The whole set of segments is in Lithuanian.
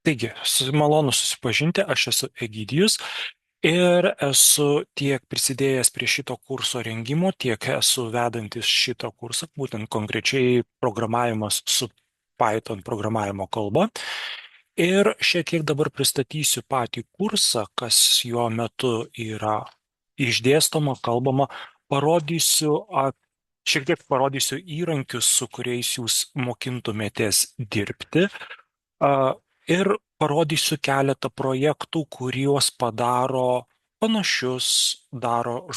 Taigi, malonu susipažinti, aš esu Egidijus ir esu tiek prisidėjęs prie šito kurso rengimo, tiek esu vedantis šito kursą, būtent konkrečiai programavimas su Python programavimo kalba. Ir šiek tiek dabar pristatysiu patį kursą, kas jo metu yra išdėstoma, kalbama, parodysiu, šiek tiek parodysiu įrankius, su kuriais jūs mokintumėtės dirbti. Ir parodysiu keletą projektų, kuriuos daro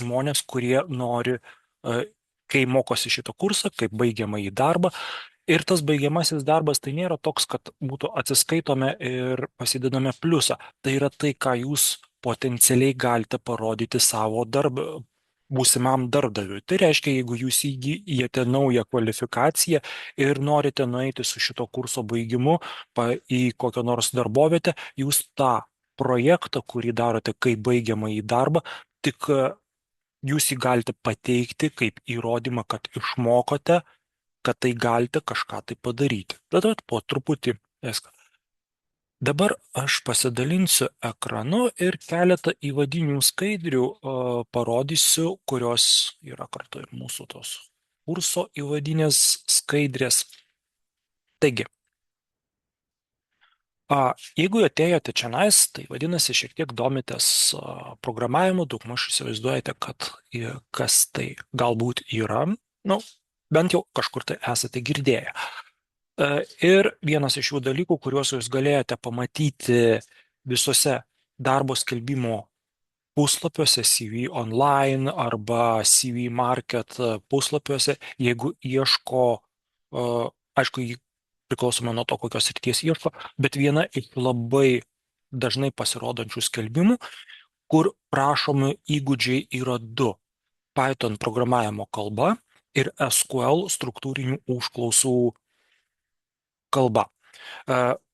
žmonės, kurie nori, kai mokosi šitą kursą, kaip baigiamąjį darbą. Ir tas baigiamasis darbas tai nėra toks, kad būtų atsiskaitome ir pasidedame pliusą. Tai yra tai, ką jūs potencialiai galite parodyti savo darbą būsimam darbdaviui. Tai reiškia, jeigu jūs įgyjate naują kvalifikaciją ir norite nueiti su šito kurso baigimu į kokią nors darbovietę, jūs tą projektą, kurį darote kaip baigiamąjį darbą, tik jūs jį galite pateikti kaip įrodymą, kad išmokote, kad tai galite kažką tai padaryti. Tada po truputį viską. Dabar aš pasidalinsiu ekranu ir keletą įvadinių skaidrių parodysiu, kurios yra kartu ir mūsų tos kurso įvadinės skaidrės. Taigi, jeigu atėjote čionais, tai vadinasi šiek tiek domitės programavimu, daugmaž įsivaizduojate, kas tai galbūt yra, bent jau kažkur tai esate girdėję. Ir vienas iš šių dalykų, kuriuos jūs galėjote pamatyti visose darbo skelbimo puslapiuose, CV Online arba CV Market puslapiuose, jeigu ieško, aišku, priklausomai nuo to, kokios srities ieško, bet viena iš labai dažnai pasirodančių skelbimų, kur prašomi įgūdžiai yra du: Python programavimo kalba ir SQL struktūrinių užklausų kalba.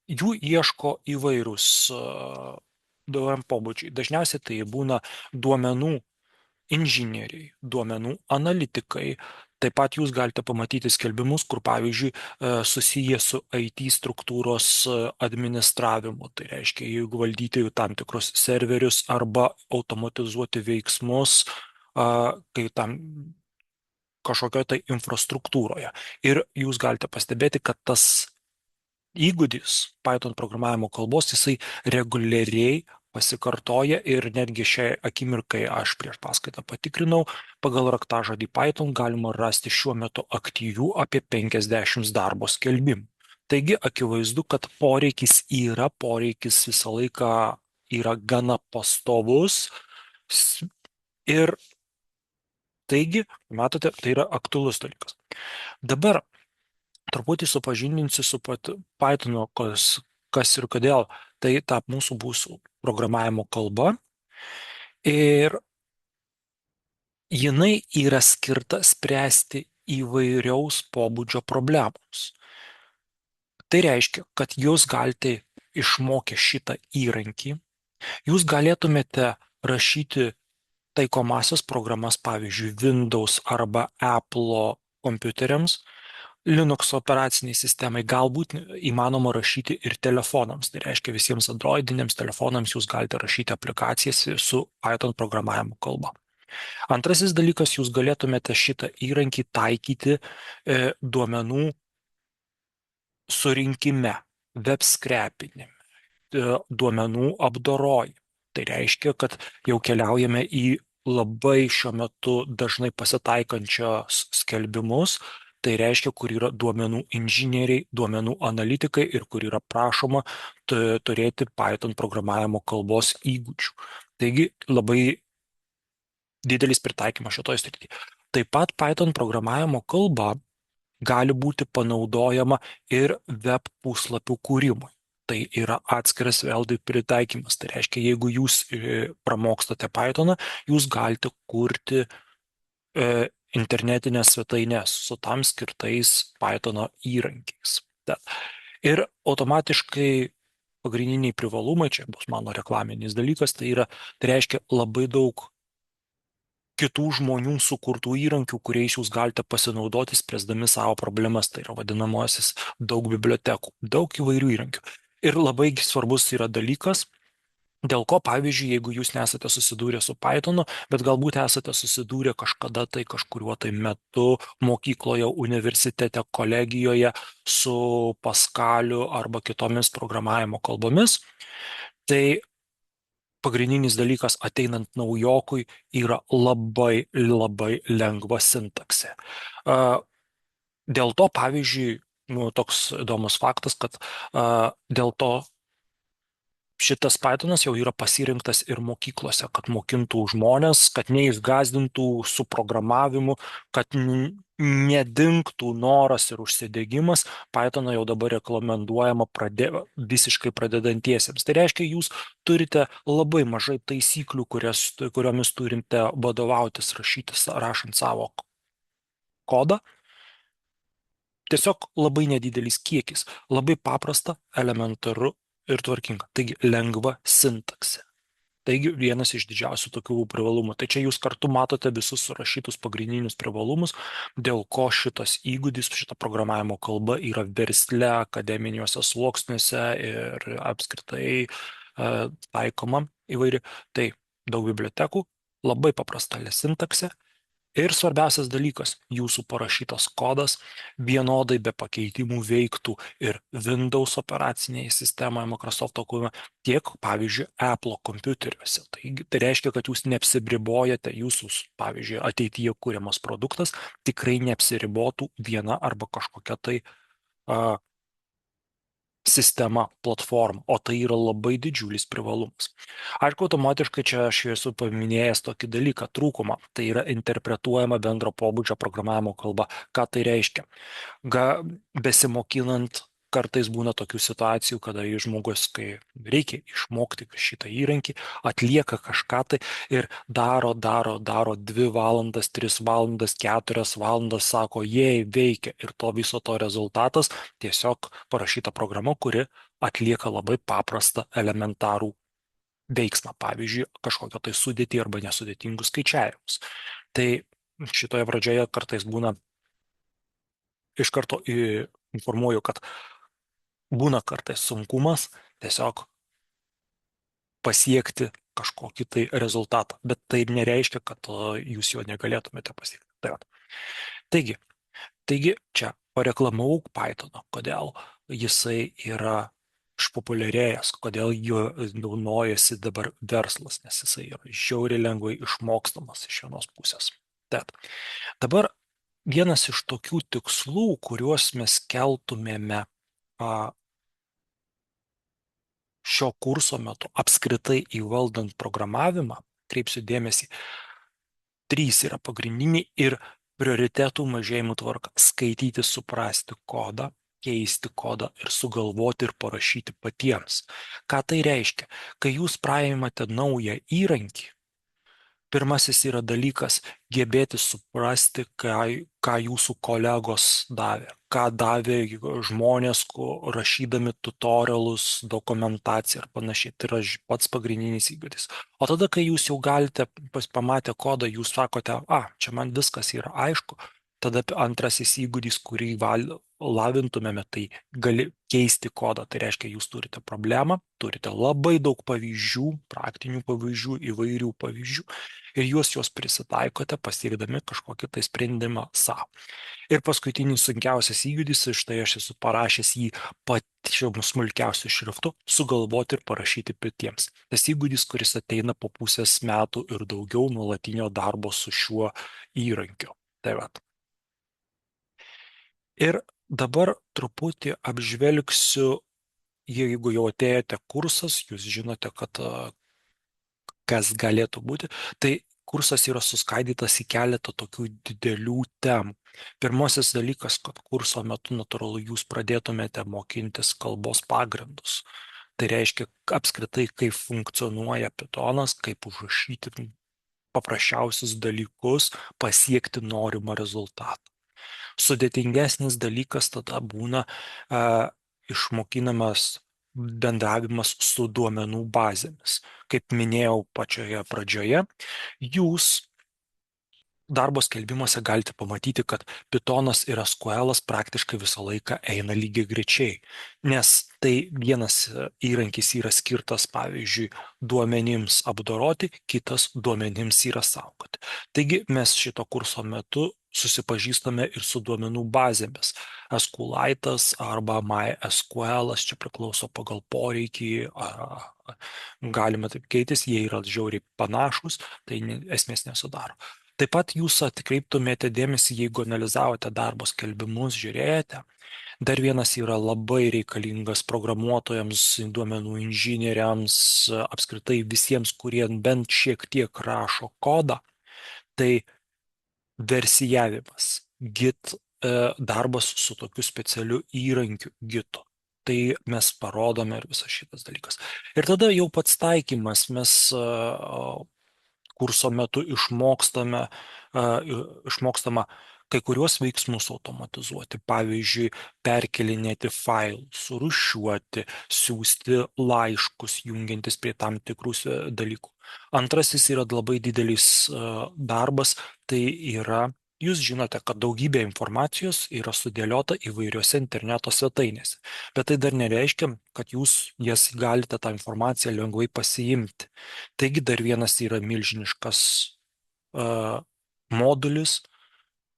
Jų ieško įvairūs DOM pobūdžiai. Dažniausiai tai būna duomenų inžinieriai, duomenų analitikai. Taip pat jūs galite pamatyti skelbimus, kur, pavyzdžiui, susiję su IT struktūros administravimu. Tai reiškia, jeigu valdyti tam tikrus serverius arba automatizuoti veiksmus, kai tam kažkokioje tai infrastruktūroje. Ir jūs galite pastebėti, kad tas įgūdis Python programavimo kalbos, jisai reguliariai pasikartoja ir netgi šiai akimirkai aš prieš paskaitą patikrinau, pagal raktažodį Python galima rasti šiuo metu aktyvių apie 50 darbo skelbimų. Taigi akivaizdu, kad poreikis visą laiką yra gana pastovus ir taigi, matote, tai yra aktualus dalykas. Dabar truputį supažindinsiu su Pythonu, kas ir kodėl. Tai mūsų bus programavimo kalba ir jinai yra skirta spręsti įvairiaus pobūdžio problemus. Tai reiškia, kad jūs galite išmokę šitą įrankį, jūs galėtumėte rašyti taikomasias programas, pavyzdžiui, Windows arba Apple kompiuteriams, Linux operaciniai sistemai, galbūt įmanoma rašyti ir telefonams. Tai reiškia, visiems androidiniams telefonams jūs galite rašyti aplikacijas su Python programavimo kalba. Antrasis dalykas, jūs galėtumėte šitą įrankį taikyti duomenų surinkime, web scrapinime, duomenų apdorojime. Tai reiškia, kad jau keliaujame į labai šiuo metu dažnai pasitaikančios skelbimus. Tai reiškia, kur yra duomenų inžinieriai, duomenų analitikai ir kur yra prašoma turėti Python programavimo kalbos įgūdžių. Taigi labai didelis pritaikymas šitoje srityje. Taip pat Python programavimo kalba gali būti panaudojama ir web puslapių kūrimui. Tai yra atskiras vėlgi pritaikymas. Tai reiškia, jeigu jūs pramokstate Pythoną, jūs galite kurti internetinės svetainės su tam skirtais Pythono įrankiais. Ir automatiškai pagrindiniai privalumai, čia bus mano reklaminis dalykas, tai reiškia labai daug kitų žmonių sukurtų įrankių, kuriais jūs galite pasinaudoti, spręsdami savo problemas. Tai yra vadinamosis daug bibliotekų, daug įvairių įrankių. Ir labai svarbus yra dalykas, dėl ko, pavyzdžiui, jeigu jūs nesate susidūrę su Pythonu, bet galbūt esate susidūrę kažkada tai kažkuriuo tai metu mokykloje, universitete, kolegijoje su Paskaliu arba kitomis programavimo kalbomis, tai pagrindinis dalykas ateinant naujokui yra labai labai lengva sintaksė. Dėl to, pavyzdžiui, toks įdomus faktas, kad dėl to šitas Pythonas jau yra pasirinktas ir mokyklose, kad mokintų žmonės, kad neišgazdintų su programavimu, kad nedingtų noras ir užsidegimas. Pythoną jau dabar rekomenduojama visiškai pradedantiesiems. Tai reiškia, jūs turite labai mažai taisyklių, kuriomis turite vadovautis rašant savo kodą. Tiesiog labai nedidelis kiekis, labai paprasta, elementaru ir tvarkinga. Taigi lengva sintaksė. Taigi vienas iš didžiausių tokių privalumų. Tai čia jūs kartu matote visus surašytus pagrindinius privalumus, dėl ko šitas įgūdis, šita programavimo kalba yra versle, akademiniuose sluoksniuose ir apskritai taikoma įvairi. Tai daug bibliotekų, labai paprasta sintaksė. Ir svarbiausias dalykas, jūsų parašytas kodas vienodai be pakeitimų veiktų ir Windows operacinėje sistemoje, Microsoft kūrime, tiek, pavyzdžiui, Apple kompiuteriuose. Tai reiškia, kad jūs neapsiribojate, jūsų, pavyzdžiui, ateityje kūriamas produktas tikrai neapsiribotų viena arba kažkokia tai sistema, platforma, o tai yra labai didžiulis privalumas. Aišku, automatiškai čia aš esu paminėjęs tokį dalyką, trūkumą, tai yra interpretuojama bendro pobūdžio programavimo kalba. Ką tai reiškia? Besimokinant kartais būna tokių situacijų, kada žmogus, kai reikia išmokti šitą įrankį, atlieka kažką tai ir daro 2 valandas, 3 valandas, 4 valandas, sako, jei veikia ir viso to rezultatas tiesiog parašyta programa, kuri atlieka labai paprastą elementarų veiksmą, pavyzdžiui, kažkokią tai sudėtį arba nesudėtingus skaičiavimus. Tai šitoje pradžioje kartais būna, iš karto informuoju, kad būna kartais sunkumas tiesiog pasiekti kažkokį tai rezultatą, bet tai nereiškia, kad jūs jo negalėtumėte pasiekti. Taigi čia pareklamavau Pythoną, kodėl jisai yra išpopuliarėjęs, kodėl jo naudojasi dabar verslas, nes jisai yra žiauriai lengvai išmokstamas iš vienos pusės. Tad dabar vienas iš tokių tikslų, kuriuos mes keltumėme šio kurso metu apskritai įvaldant programavimą, kreipsiu dėmesį, 3 yra pagrindiniai ir prioritetų mažėjimų tvarka - skaityti, suprasti kodą, keisti kodą ir sugalvoti ir parašyti patiems. Ką tai reiškia? Kai jūs praimate naują įrankį, pirmasis yra dalykas - gebėti suprasti, ką jūsų kolegos davė, ką davė žmonės, rašydami tutorialus, dokumentaciją ir panašiai. Tai yra pats pagrindinis įgūdis. O tada, kai jūs jau galite pamatę kodą, jūs sakote, čia man viskas yra aišku, tada antrasis įgūdis, kurį lavintumėme, tai gali keisti kodą. Tai reiškia, jūs turite problemą, turite labai daug pavyzdžių, praktinių pavyzdžių, įvairių pavyzdžių ir juos prisitaikote pasiekdami kažkokį tai sprendimą savo. Ir paskutinis sunkiausias įgūdis, štai aš esu parašęs jį pačiu smulkiausiu šriftu, sugalvoti ir parašyti patiems. Tas įgūdis, kuris ateina po pusės metų ir daugiau nuolatinio darbo su šiuo įrankiu. Tai va. Ir dabar truputį apžvelgsiu, jeigu jau atėjote kursas, jūs žinote, kad kas galėtų būti, tai kursas yra suskaidytas į keletą tokių didelių temų. Pirmasis dalykas, kad kurso metu natūralu jūs pradėtumėte mokintis kalbos pagrindus. Tai reiškia apskritai, kaip funkcionuoja Pythonas, kaip užrašyti paprasčiausius dalykus, pasiekti norimą rezultatą. Sudėtingesnis dalykas tada būna išmokinamas bendravimas su duomenų bazėmis. Kaip minėjau pačioje pradžioje, jūs darbo skelbimuose galite pamatyti, kad Pythonas ir SQL'as praktiškai visą laiką eina lygiai grečiai, nes tai vienas įrankis yra skirtas, pavyzdžiui, duomenims apdoroti, kitas duomenims yra saugoti. Taigi mes šito kurso metu susipažįstame ir su duomenų bazėmis. SQLitas arba MySQL, čia priklauso pagal poreikį, galima taip keitis, jie yra žiauriai panašus, tai esmės nesudaro. Taip pat jūs atkreiptumėte dėmesį, jeigu analizavote darbo skelbimus, žiūrėjote. Dar vienas yra labai reikalingas programuotojams, duomenų inžinieriams, apskritai visiems, kurie bent šiek tiek rašo kodą. Tai versijavimas, Git, darbas su tokiu specialiu įrankiu Gito. Tai mes parodome ir visas šitas dalykas. Ir tada jau pats taikymas, mes kurso metu išmokstama kai kuriuos veiksmus automatizuoti, pavyzdžiui, perkelinėti failus, rūšiuoti, siūsti laiškus, jungiantis prie tam tikrų dalykų. Antrasis yra labai didelis darbas, tai yra, jūs žinote, kad daugybė informacijos yra sudėliota įvairiose interneto svetainėse, bet tai dar nereiškia, kad jūs jas galite tą informaciją lengvai pasiimti. Taigi dar vienas yra milžiniškas modulis,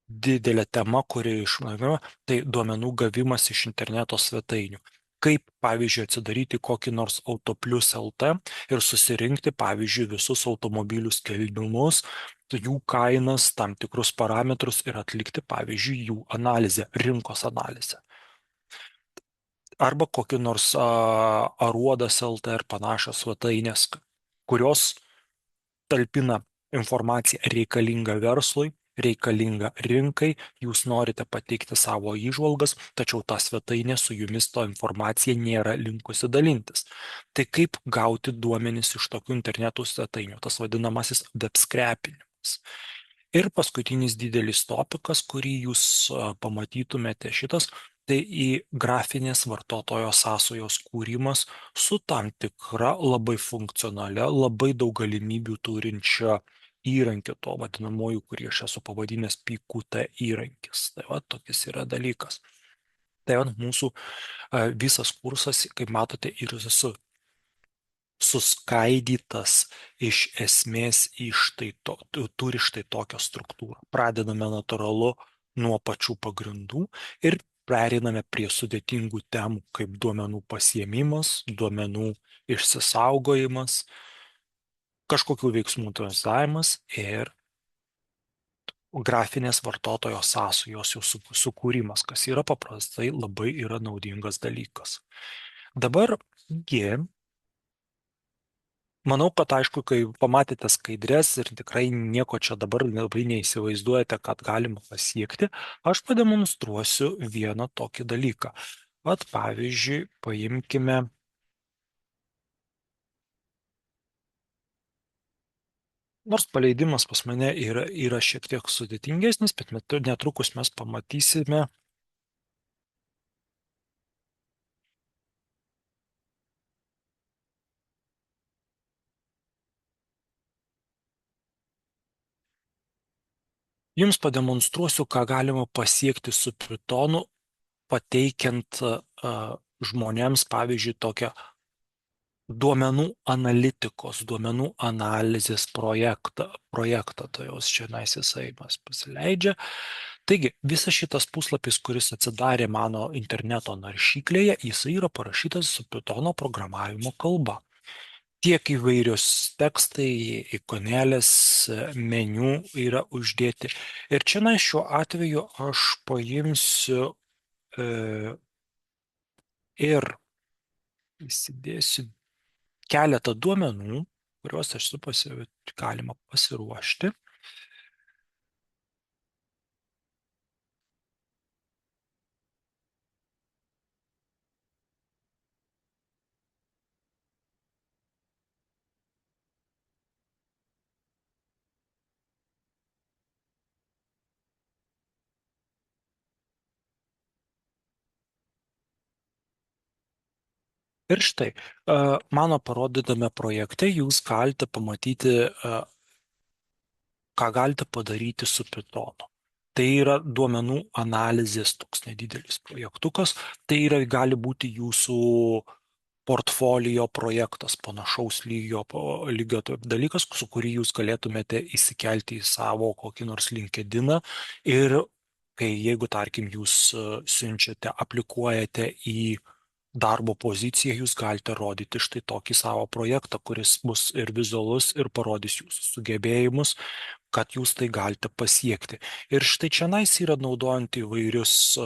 didelė tema, kuri išnagrinėjama, tai duomenų gavimas iš interneto svetainių. Kaip, pavyzdžiui, atsidaryti kokį nors Autoplius LT ir susirinkti, pavyzdžiui, visus automobilių skelbimus, jų kainas, tam tikrus parametrus ir atlikti, pavyzdžiui, jų analizę, rinkos analizę. Arba kokį nors Aruodas LT ir panašios svetainės, kurios talpina informaciją reikalingą verslui, reikalingą rinkai, jūs norite pateikti savo įžvalgas, tačiau ta svetainė su jumis to informacija nėra linkusi dalintis. Tai kaip gauti duomenis iš tokių internetų svetainių, tas vadinamasis webscrapinimas. Ir paskutinis didelis topikas, kurį jūs pamatytumėte šitas, tai į grafinės vartotojo sąsajos kūrimas su tam tikra labai funkcionalia, labai daug galimybių turinčia įrankiu, to vadinamoju, kurį aš esu pavadinęs PQT įrankis. Tai va, tokis yra dalykas. Tai va, mūsų visas kursas, kaip matote, ir suskaidytas iš esmės turi štai tokią struktūrą. Pradedame natūralu nuo pačių pagrindų ir pereiname prie sudėtingų temų kaip duomenų pasiėmimas, duomenų išsisaugojimas, kažkokių veiksmų translavimas ir grafinės vartotojo sąsajos jų sukūrimas, kas yra paprastai labai yra naudingas dalykas. Dabar manau, kad aišku, kai pamatėte skaidrės ir tikrai nieko čia dabar labai neįsivaizduojate, kad galima pasiekti, aš pademonstruosiu vieną tokį dalyką. Vat pavyzdžiui, paimkime, nors paleidimas pas mane yra šiek tiek sudėtingesnis, bet netrukus mes pamatysime. Jums pademonstruosiu, ką galima pasiekti su Pythonu, pateikiant žmonėms, pavyzdžiui, tokią duomenų analitikos, duomenų analizės projektą, tai jos čia jisai pasileidžia. Taigi, visas šitas puslapis, kuris atsidarė mano interneto naršyklėje, jisai yra parašytas su Pythono programavimo kalba. Tiek įvairios tekstai, ikonėlės, meniu yra uždėti. Ir čia šiuo atveju aš paimsiu ir įsidėsiu keletą duomenų, kuriuos aš galima pasiruošti. Ir štai, mano parodytame projekte jūs galite pamatyti ką galite padaryti su Pythonu. Tai yra duomenų analizės toks nedidelis projektukas, tai yra, gali būti jūsų portfolio projektas, panašaus lygio dalykas, su kurį jūs galėtumėte įsikelti į savo kokį nors LinkedIną ir kai jeigu, tarkim, jūs siunčiate, aplikuojate į darbo poziciją, jūs galite rodyti štai tokį savo projektą, kuris bus ir vizualus, ir parodys jūsų sugebėjimus, kad jūs tai galite pasiekti. Ir štai čianais yra naudojant įvairius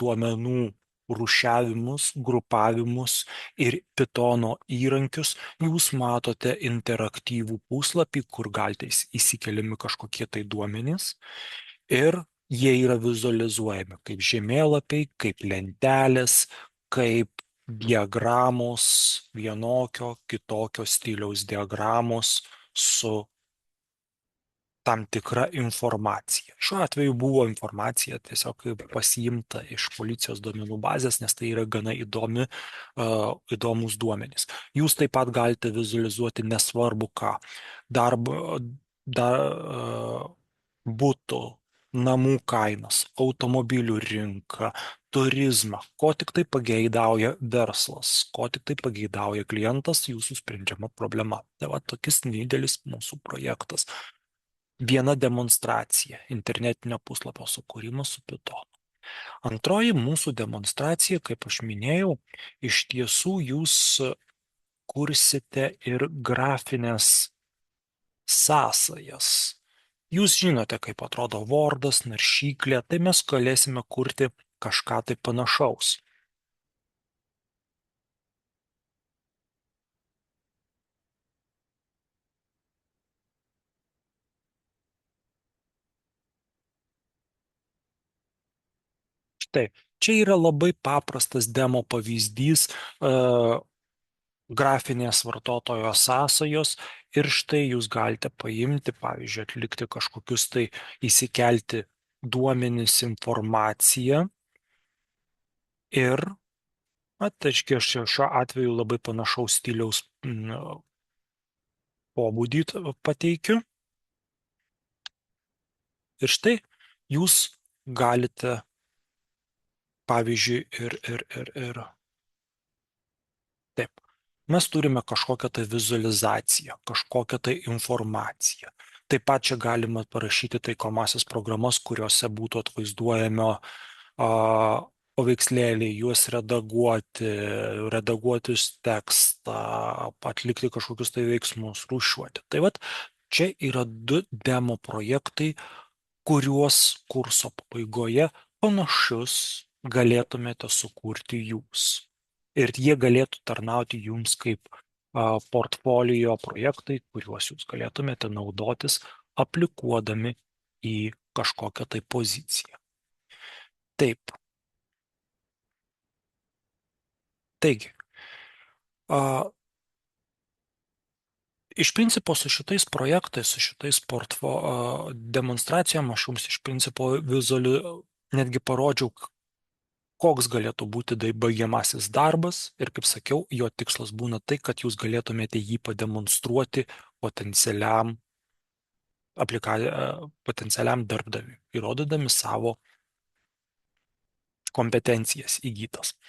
duomenų rūšiavimus, grupavimus ir Pythono įrankius, jūs matote interaktyvų puslapį, kur galite įsikeliami kažkokie tai duomenys ir jie yra vizualizuojami kaip žemėlapiai, kaip lentelės, kaip diagramos, vienokio, kitokio stiliaus diagramos su tam tikra informacija. Šiuo atveju buvo informacija tiesiog pasiimta iš policijos duomenų bazės, nes tai yra gana įdomus duomenys. Jūs taip pat galite vizualizuoti nesvarbu ką. Darbo, būtų, namų kainas, automobilių rinką, turizmą, ko tik tai pageidauja verslas, ko tik tai pageidauja klientas, jūsų sprendžiama problema. Tai va tokis didelis mūsų projektas. Viena demonstracija internetinio puslapio sukūrimas su Pythonu. Antroji mūsų demonstracija, kaip aš minėjau, iš tiesų jūs kursite ir grafinės sąsajas. Jūs žinote, kaip atrodo Wordas, naršyklė, tai mes galėsime kurti kažką tai panašaus. Štai, čia yra labai paprastas demo pavyzdys grafinės vartotojo sąsajos ir štai jūs galite paimti, pavyzdžiui, atlikti kažkokius tai įsikelti duomenis, informaciją ir, tai šiuo atveju labai panašaus stiliaus pobūdį pateikiu. Ir štai jūs galite, pavyzdžiui, ir taip, mes turime kažkokią tai vizualizaciją, kažkokią tai informaciją. Taip pat čia galima parašyti taikomasias programas, kuriuose būtų atvaizduojami paveikslėliai, juos redaguoti tekstą, atlikti kažkokius tai veiksmus, rūšiuoti. Tai vat čia yra 2 demo projektai, kuriuos kurso pabaigoje panašius galėtumėte sukurti jūs. Ir jie galėtų tarnauti jums kaip portfolio projektai, kuriuos jūs galėtumėte naudotis aplikuodami į kažkokią tai poziciją. Taip. Taigi, iš principo su šitais projektais, su šitais demonstracijom aš jums iš principo netgi parodžiau, koks galėtų būti baigiamasis darbas ir, kaip sakiau, jo tikslas būna tai, kad jūs galėtumėte jį pademonstruoti potencialiam darbdaviui, įrodydami savo kompetencijas įgytas.